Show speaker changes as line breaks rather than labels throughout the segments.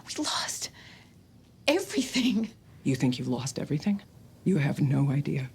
We lost everything.
You think you've lost everything? You have no idea.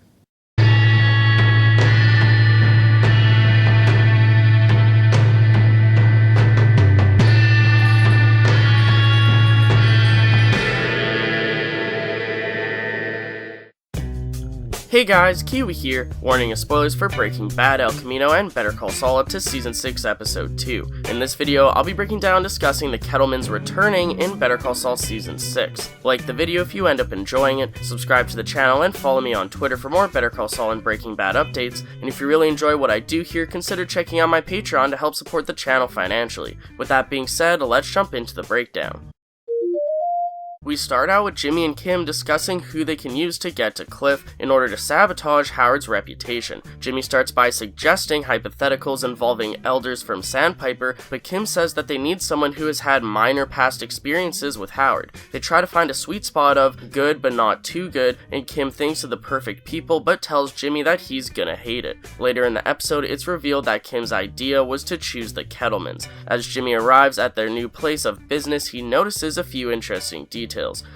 Hey guys, Kiwi here, warning of spoilers for Breaking Bad, El Camino, and Better Call Saul up to Season 6, Episode 2. In this video, I'll be breaking down and discussing the Kettlemans returning in Better Call Saul Season 6. Like the video if you end up enjoying it, subscribe to the channel, and follow me on Twitter for more Better Call Saul and Breaking Bad updates, and if you really enjoy what I do here, consider checking out my Patreon to help support the channel financially. With that being said, let's jump into the breakdown. We start out with Jimmy and Kim discussing who they can use to get to Cliff in order to sabotage Howard's reputation. Jimmy starts by suggesting hypotheticals involving elders from Sandpiper, but Kim says that they need someone who has had minor past experiences with Howard. They try to find a sweet spot of good but not too good, and Kim thinks of the perfect people but tells Jimmy that he's gonna hate it. Later in the episode, it's revealed that Kim's idea was to choose the Kettlemans. As Jimmy arrives at their new place of business, he notices a few interesting details.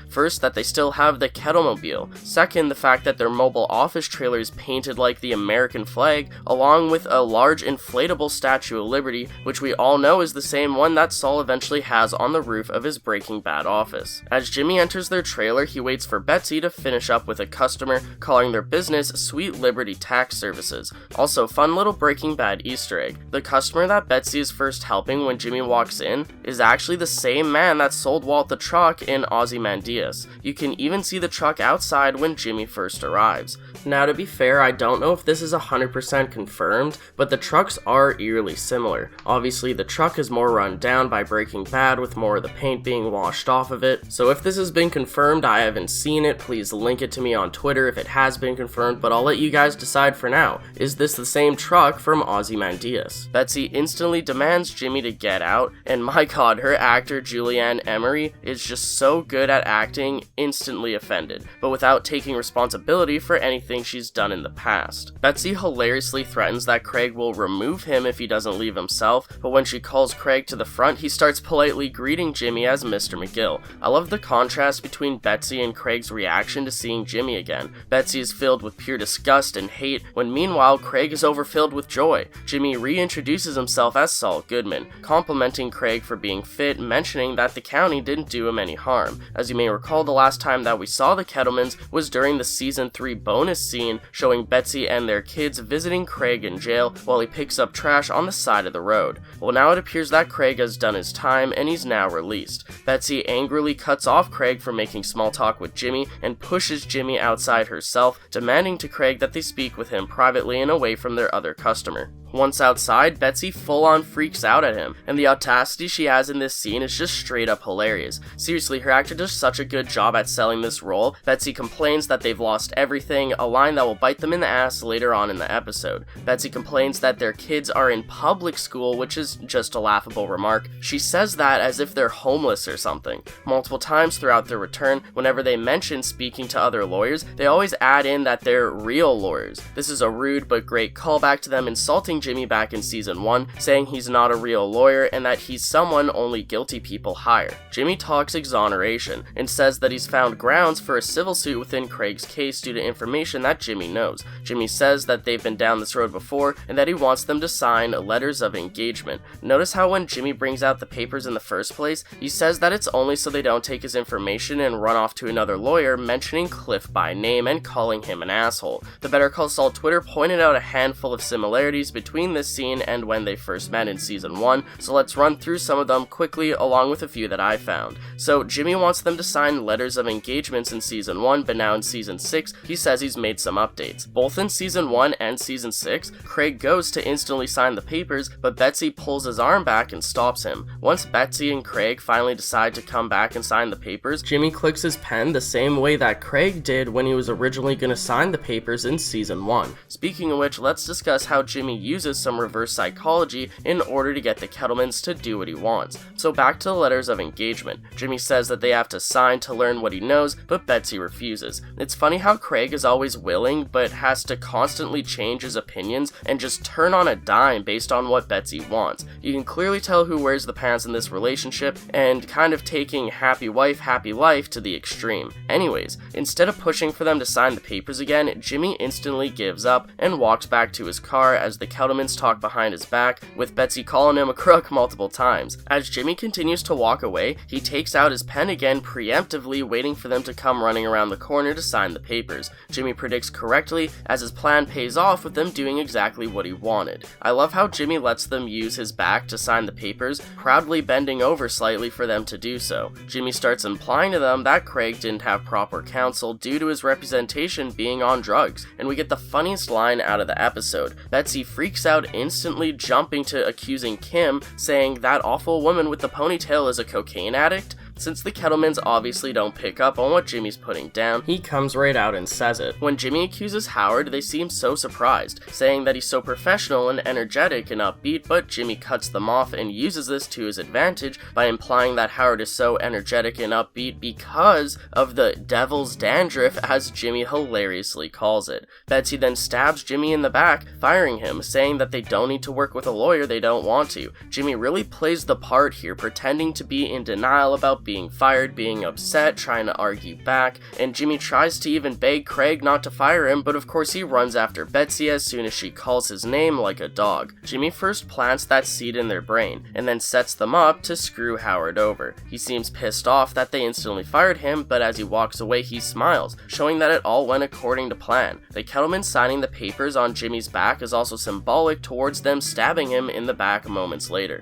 First, that they still have the Kettlemobile. Second, the fact that their mobile office trailer is painted like the American flag, along with a large inflatable Statue of Liberty, which we all know is the same one that Saul eventually has on the roof of his Breaking Bad office. As Jimmy enters their trailer, he waits for Betsy to finish up with a customer, calling their business Sweet Liberty Tax Services. Also, fun little Breaking Bad Easter egg. The customer that Betsy is first helping when Jimmy walks in is actually the same man that sold Walt the truck in Ozymandias. You can even see the truck outside when Jimmy first arrives. Now, to be fair, I don't know if this is 100% confirmed, but the trucks are eerily similar. Obviously, the truck is more run down by Breaking Bad with more of the paint being washed off of it. So if this has been confirmed, I haven't seen it, please link it to me on Twitter if it has been confirmed, but I'll let you guys decide for now. Is this the same truck from Ozymandias? Betsy instantly demands Jimmy to get out, and my god, her actor Julianne Emery is just so good at acting, instantly offended, but without taking responsibility for anything she's done in the past. Betsy hilariously threatens that Craig will remove him if he doesn't leave himself, but when she calls Craig to the front, he starts politely greeting Jimmy as Mr. McGill. I love the contrast between Betsy and Craig's reaction to seeing Jimmy again. Betsy is filled with pure disgust and hate, when meanwhile Craig is overfilled with joy. Jimmy reintroduces himself as Saul Goodman, complimenting Craig for being fit, mentioning that the county didn't do him any harm. As you may recall, the last time that we saw the Kettlemans was during the Season 3 bonus scene showing Betsy and their kids visiting Craig in jail while he picks up trash on the side of the road. Well, now it appears that Craig has done his time and he's now released. Betsy angrily cuts off Craig for making small talk with Jimmy and pushes Jimmy outside herself, demanding to Craig that they speak with him privately and away from their other customer. Once outside, Betsy full-on freaks out at him, and the audacity she has in this scene is just straight up hilarious. Seriously, her actor does such a good job at selling this role. Betsy complains that they've lost everything, a line that will bite them in the ass later on in the episode. Betsy complains that their kids are in public school, which is just a laughable remark. She says that as if they're homeless or something. Multiple times throughout their return, whenever they mention speaking to other lawyers, they always add in that they're real lawyers. This is a rude but great callback to them insulting Jimmy back in Season 1, saying he's not a real lawyer and that he's someone only guilty people hire. Jimmy talks exoneration and says that he's found grounds for a civil suit within Craig's case due to information that Jimmy knows. Jimmy says that they've been down this road before and that he wants them to sign letters of engagement. Notice how when Jimmy brings out the papers in the first place, he says that it's only so they don't take his information and run off to another lawyer, mentioning Cliff by name and calling him an asshole. The Better Call Saul Twitter pointed out a handful of similarities between this scene and when they first met in Season 1, so let's run through some of them quickly along with a few that I found. So Jimmy wants them to sign letters of engagements in Season 1, but now in Season 6, he says he's made some updates. Both in Season 1 and Season 6, Craig goes to instantly sign the papers, but Betsy pulls his arm back and stops him. Once Betsy and Craig finally decide to come back and sign the papers, Jimmy clicks his pen the same way that Craig did when he was originally going to sign the papers in Season 1. Speaking of which, let's discuss how Jimmy uses uses some reverse psychology in order to get the Kettlemans to do what he wants. So back to the letters of engagement. Jimmy says that they have to sign to learn what he knows, but Betsy refuses. It's funny how Craig is always willing, but has to constantly change his opinions and just turn on a dime based on what Betsy wants. You can clearly tell who wears the pants in this relationship, and kind of taking happy wife, happy life to the extreme. Anyways, instead of pushing for them to sign the papers again, Jimmy instantly gives up and walks back to his car as the Kettlemans talk behind his back, with Betsy calling him a crook multiple times. As Jimmy continues to walk away, he takes out his pen again, preemptively waiting for them to come running around the corner to sign the papers. Jimmy predicts correctly, as his plan pays off with them doing exactly what he wanted. I love how Jimmy lets them use his back to sign the papers, proudly bending over slightly for them to do so. Jimmy starts implying to them that Craig didn't have proper counsel due to his representation being on drugs, and we get the funniest line out of the episode. Betsy freaks out, instantly jumping to accusing Kim, saying that awful woman with the ponytail is a cocaine addict. Since the Kettlemans obviously don't pick up on what Jimmy's putting down, he comes right out and says it. When Jimmy accuses Howard, they seem so surprised, saying that he's so professional and energetic and upbeat, but Jimmy cuts them off and uses this to his advantage by implying that Howard is so energetic and upbeat because of the devil's dandruff, as Jimmy hilariously calls it. Betsy then stabs Jimmy in the back, firing him, saying that they don't need to work with a lawyer, they don't want to. Jimmy really plays the part here, pretending to be in denial about being fired, being upset, trying to argue back, and Jimmy tries to even beg Craig not to fire him, but of course he runs after Betsy as soon as she calls his name like a dog. Jimmy first plants that seed in their brain, and then sets them up to screw Howard over. He seems pissed off that they instantly fired him, but as he walks away he smiles, showing that it all went according to plan. The Kettleman signing the papers on Jimmy's back is also symbolic towards them stabbing him in the back moments later.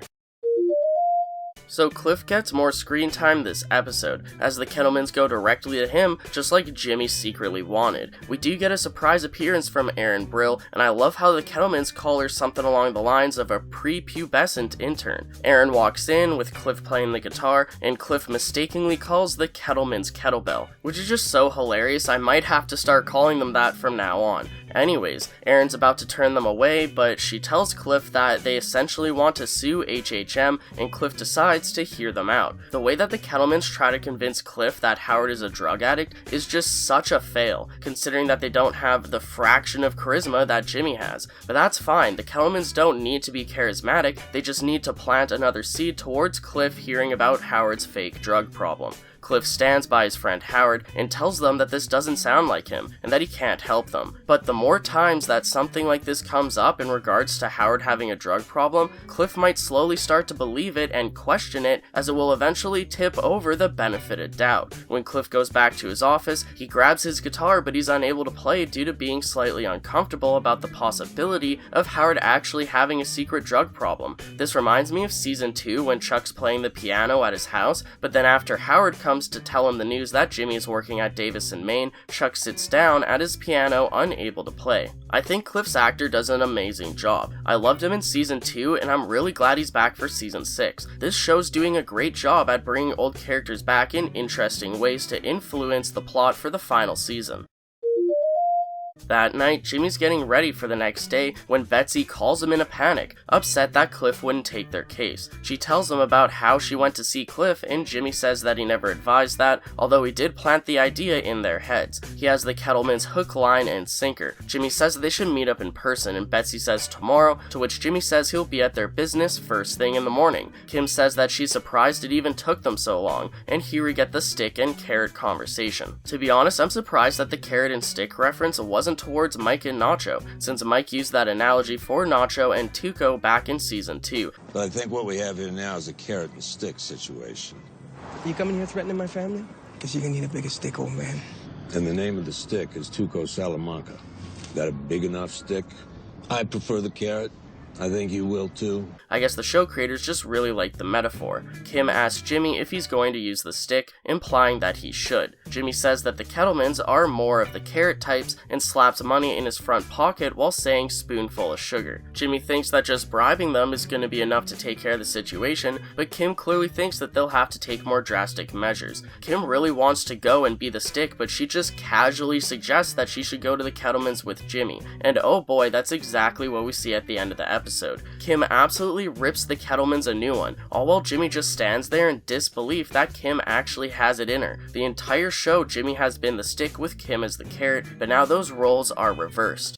So Cliff gets more screen time this episode, as the Kettlemans go directly to him, just like Jimmy secretly wanted. We do get a surprise appearance from Erin Brill, and I love how the Kettlemans call her something along the lines of a prepubescent intern. Erin walks in, with Cliff playing the guitar, and Cliff mistakenly calls the Kettlemans kettlebell, which is just so hilarious I might have to start calling them that from now on. Anyways, Erin's about to turn them away, but she tells Cliff that they essentially want to sue HHM, and Cliff decides to hear them out. The way that the Kettlemans try to convince Cliff that Howard is a drug addict is just such a fail, considering that they don't have the fraction of charisma that Jimmy has. But that's fine, the Kettlemans don't need to be charismatic, they just need to plant another seed towards Cliff hearing about Howard's fake drug problem. Cliff stands by his friend Howard and tells them that this doesn't sound like him and that he can't help them. But the more times that something like this comes up in regards to Howard having a drug problem, Cliff might slowly start to believe it and question it, as it will eventually tip over the benefit of doubt. When Cliff goes back to his office, he grabs his guitar, but he's unable to play due to being slightly uncomfortable about the possibility of Howard actually having a secret drug problem. This reminds me of season 2 when Chuck's playing the piano at his house, but then after Howard comes to tell him the news that Jimmy is working at Davis and Maine, Chuck sits down at his piano, unable to play. I think Cliff's actor does an amazing job. I loved him in season 2, and I'm really glad he's back for season 6. This show's doing a great job at bringing old characters back in interesting ways to influence the plot for the final season. That night, Jimmy's getting ready for the next day when Betsy calls him in a panic, upset that Cliff wouldn't take their case. She tells him about how she went to see Cliff, and Jimmy says that he never advised that, although he did plant the idea in their heads. He has the Kettlemans hook, line, and sinker. Jimmy says that they should meet up in person, and Betsy says tomorrow, to which Jimmy says he'll be at their business first thing in the morning. Kim says that she's surprised it even took them so long, and here we get the stick and carrot conversation. To be honest, I'm surprised that the carrot and stick reference wasn't towards Mike and Nacho, since Mike used that analogy for Nacho and Tuco back in season 2.
But I think what we have here now is a carrot and stick situation.
You coming here threatening my family? Because you're gonna need a bigger stick, old man.
And the name of the stick is Tuco Salamanca. Got a big enough stick? I prefer the carrot. I think you will too.
I guess the show creators just really like the metaphor. Kim asks Jimmy if he's going to use the stick, implying that he should. Jimmy says that the Kettlemans are more of the carrot types and slaps money in his front pocket while saying spoonful of sugar. Jimmy thinks that just bribing them is going to be enough to take care of the situation, but Kim clearly thinks that they'll have to take more drastic measures. Kim really wants to go and be the stick, but she just casually suggests that she should go to the Kettlemans with Jimmy. And oh boy, that's exactly what we see at the end of the episode. Kim absolutely rips the Kettlemans a new one, all while Jimmy just stands there in disbelief that Kim actually has it in her. The entire show, Jimmy has been the stick with Kim as the carrot, but now those roles are reversed.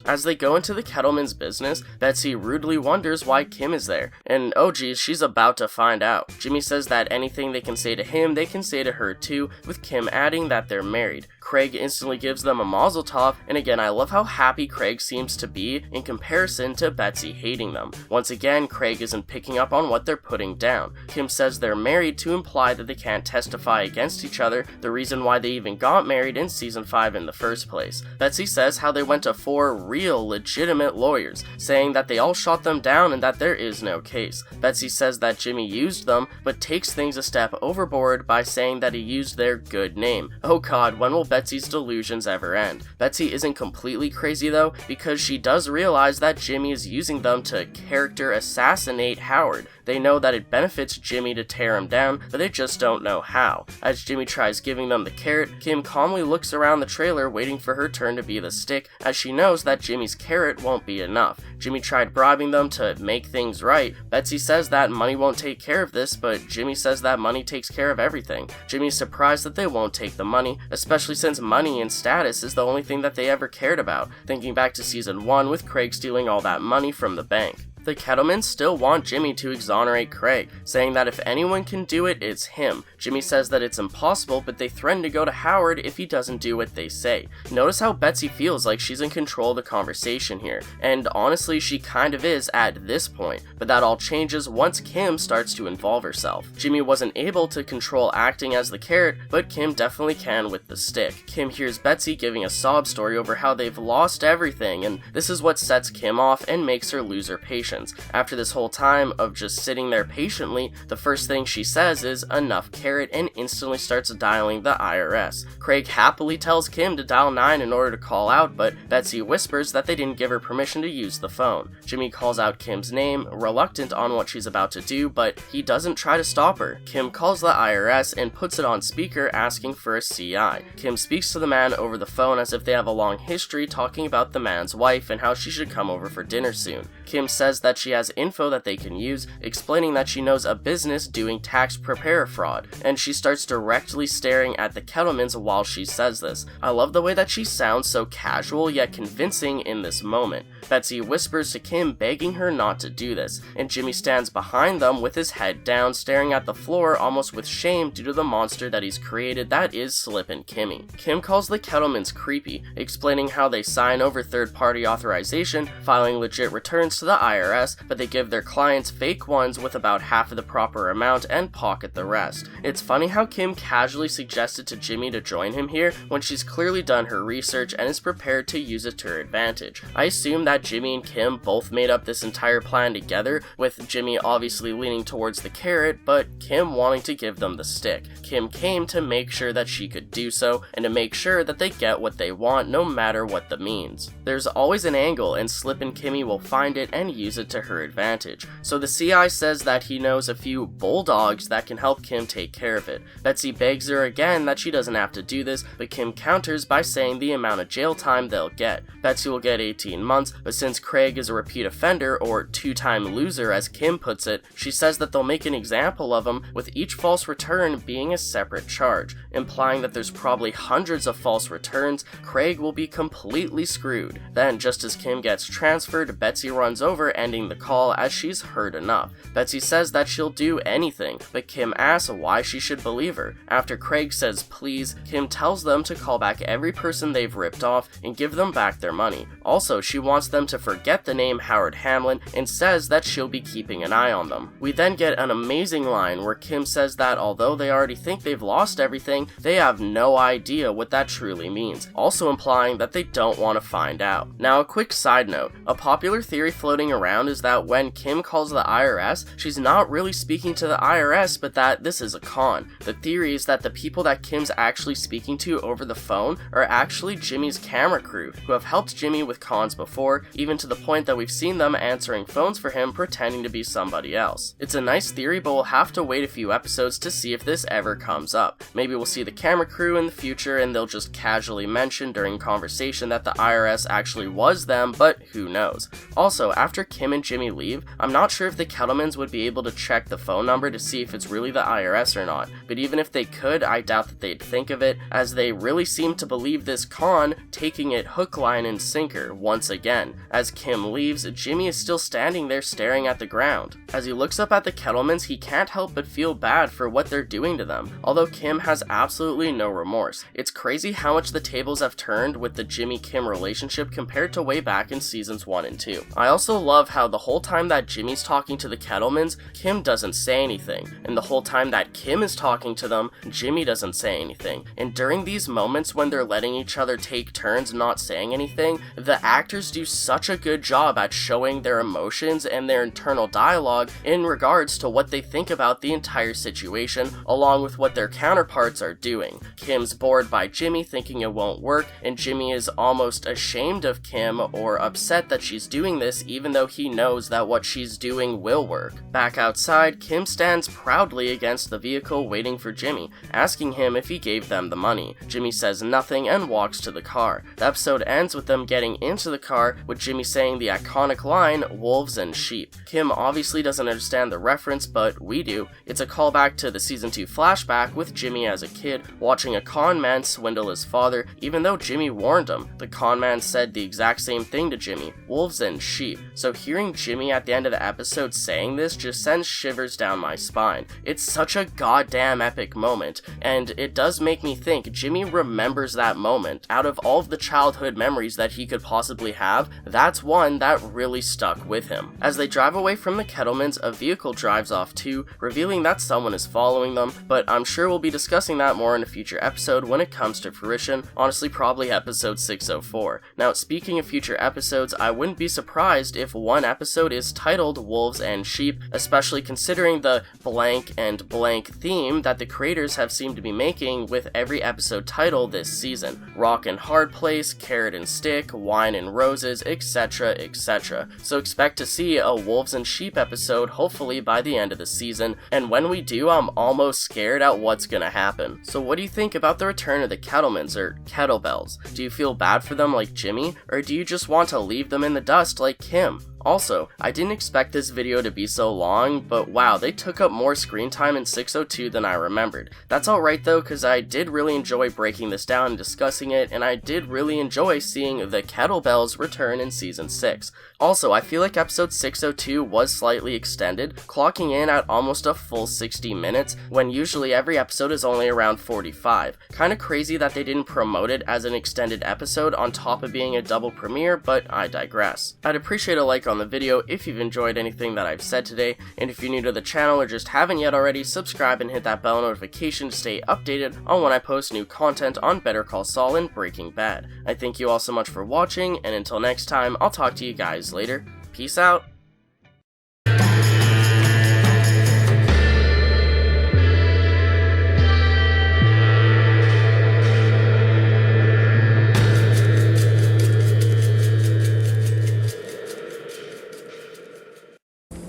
As they go into the Kettlemans' business, Betsy rudely wonders why Kim is there, and oh geez, she's about to find out. Jimmy says that anything they can say to him, they can say to her too, with Kim adding that they're married. Craig instantly gives them a mazel tov, and again, I love how happy Craig seems to be in comparison to Betsy hating them. Once again, Craig isn't picking up on what they're putting down. Kim says they're married to imply that they can't testify against each other, the reason why they even got married in season 5 in the first place. Betsy says how they went to 4 real, legitimate lawyers, saying that they all shot them down and that there is no case. Betsy says that Jimmy used them, but takes things a step overboard by saying that he used their good name. Oh god, when will Betsy's delusions ever end? Betsy isn't completely crazy though, because she does realize that Jimmy is using them to character assassinate Howard. They know that it benefits Jimmy to tear him down, but they just don't know how. As Jimmy tries giving them the carrot, Kim calmly looks around the trailer waiting for her turn to be the stick, as she knows that Jimmy's carrot won't be enough. Jimmy tried bribing them to make things right. Betsy says that money won't take care of this, but Jimmy says that money takes care of everything. Jimmy's surprised that they won't take the money, especially since money and status is the only thing that they ever cared about, thinking back to season 1 with Craig stealing all that money from the bank. The Kettlemans still want Jimmy to exonerate Craig, saying that if anyone can do it, it's him. Jimmy says that it's impossible, but they threaten to go to Howard if he doesn't do what they say. Notice how Betsy feels like she's in control of the conversation here, and honestly she kind of is at this point, but that all changes once Kim starts to involve herself. Jimmy wasn't able to control acting as the carrot, but Kim definitely can with the stick. Kim hears Betsy giving a sob story over how they've lost everything, and this is what sets Kim off and makes her lose her patience. After this whole time of just sitting there patiently, the first thing she says is enough carrot and instantly starts dialing the IRS. Craig happily tells Kim to dial 9 in order to call out, but Betsy whispers that they didn't give her permission to use the phone. Jimmy calls out Kim's name, reluctant on what she's about to do, but he doesn't try to stop her. Kim calls the IRS and puts it on speaker asking for a CI. Kim speaks to the man over the phone as if they have a long history, talking about the man's wife and how she should come over for dinner soon. Kim says that she has info that they can use, explaining that she knows a business doing tax preparer fraud, and she starts directly staring at the Kettlemans while she says this. I love the way that she sounds so casual yet convincing in this moment. Betsy whispers to Kim, begging her not to do this, and Jimmy stands behind them with his head down, staring at the floor almost with shame due to the monster that he's created that is Slippin' Kimmy. Kim calls the Kettlemans creepy, explaining how they sign over third-party authorization, filing legit returns to the IRS, but they give their clients fake ones with about half of the proper amount and pocket the rest. It's funny how Kim casually suggested to Jimmy to join him here when she's clearly done her research and is prepared to use it to her advantage. I assume that Jimmy and Kim both made up this entire plan together, with Jimmy obviously leaning towards the carrot, but Kim wanting to give them the stick. Kim came to make sure that she could do so, and to make sure that they get what they want no matter what the means. There's always an angle, and Slippin' Kimmy will find it and use it to her advantage. So the CI says that he knows a few bulldogs that can help Kim take care of it. Betsy begs her again that she doesn't have to do this, but Kim counters by saying the amount of jail time they'll get. Betsy will get 18 months, but since Craig is a repeat offender, or two-time loser as Kim puts it, she says that they'll make an example of him, with each false return being a separate charge, implying that there's probably hundreds of false returns. Craig will be completely screwed. Then, just as Kim gets transferred, Betsy runs over and ending the call as she's heard enough. Betsy says that she'll do anything, but Kim asks why she should believe her. After Craig says please, Kim tells them to call back every person they've ripped off and give them back their money. Also, she wants them to forget the name Howard Hamlin and says that she'll be keeping an eye on them. We then get an amazing line where Kim says that although they already think they've lost everything, they have no idea what that truly means, also implying that they don't want to find out. Now, a quick side note, a popular theory floating around is that when Kim calls the IRS, she's not really speaking to the IRS, but that this is a con. The theory is that the people that Kim's actually speaking to over the phone are actually Jimmy's camera crew, who have helped Jimmy with cons before, even to the point that we've seen them answering phones for him pretending to be somebody else. It's a nice theory, but we'll have to wait a few episodes to see if this ever comes up. Maybe we'll see the camera crew in the future and they'll just casually mention during conversation that the IRS actually was them, but who knows. Also, after Kim and Jimmy leave, I'm not sure if the Kettlemans would be able to check the phone number to see if it's really the IRS or not, but even if they could, I doubt that they'd think of it, as they really seem to believe this con, taking it hook, line, and sinker once again. As Kim leaves, Jimmy is still standing there staring at the ground. As he looks up at the Kettlemans, he can't help but feel bad for what they're doing to them, although Kim has absolutely no remorse. It's crazy how much the tables have turned with the Jimmy-Kim relationship compared to way back in seasons 1 and 2. I also love how the whole time that Jimmy's talking to the Kettlemans, Kim doesn't say anything, and the whole time that Kim is talking to them, Jimmy doesn't say anything. And during these moments when they're letting each other take turns not saying anything, the actors do such a good job at showing their emotions and their internal dialogue in regards to what they think about the entire situation, along with what their counterparts are doing. Kim's bored by Jimmy, thinking it won't work, and Jimmy is almost ashamed of Kim or upset that she's doing this even though he knows that what she's doing will work. Back outside, Kim stands proudly against the vehicle waiting for Jimmy, asking him if he gave them the money. Jimmy says nothing and walks to the car. The episode ends with them getting into the car, with Jimmy saying the iconic line, "Wolves and sheep." Kim obviously doesn't understand the reference, but we do. It's a callback to the season 2 flashback with Jimmy as a kid, watching a con man swindle his father, even though Jimmy warned him. The con man said the exact same thing to Jimmy, wolves and sheep. So hearing Jimmy at the end of the episode saying this just sends shivers down my spine. It's such a goddamn epic moment, and it does make me think Jimmy remembers that moment. Out of all of the childhood memories that he could possibly have, that's one that really stuck with him. As they drive away from the Kettlemans, a vehicle drives off too, revealing that someone is following them, but I'm sure we'll be discussing that more in a future episode when it comes to fruition, honestly probably episode 604. Now, speaking of future episodes, I wouldn't be surprised if one episode is titled Wolves and Sheep, especially considering the blank and blank theme that the creators have seemed to be making with every episode title this season. Rock and Hard Place, Carrot and Stick, Wine and Roses, etc, etc. So expect to see a Wolves and Sheep episode hopefully by the end of the season, and when we do, I'm almost scared at what's gonna happen. So what do you think about the return of the Kettlemans, or Kettlebells? Do you feel bad for them like Jimmy, or do you just want to leave them in the dust like Kim? Also, I didn't expect this video to be so long, but wow, they took up more screen time in 602 than I remembered. That's alright though, cause I did really enjoy breaking this down and discussing it, and I did really enjoy seeing the Kettlebells return in season 6. Also, I feel like episode 602 was slightly extended, clocking in at almost a full 60 minutes, when usually every episode is only around 45. Kinda crazy that they didn't promote it as an extended episode on top of being a double premiere, but I digress. I'd appreciate a like on the video if you've enjoyed anything that I've said today, and if you're new to the channel or just haven't yet already, subscribe and hit that bell notification to stay updated on when I post new content on Better Call Saul and Breaking Bad. I thank you all so much for watching, and until next time, I'll talk to you guys later. Peace out.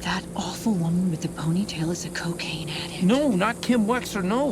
That awful woman with the ponytail is a cocaine addict.
No, not Kim Wexler, no.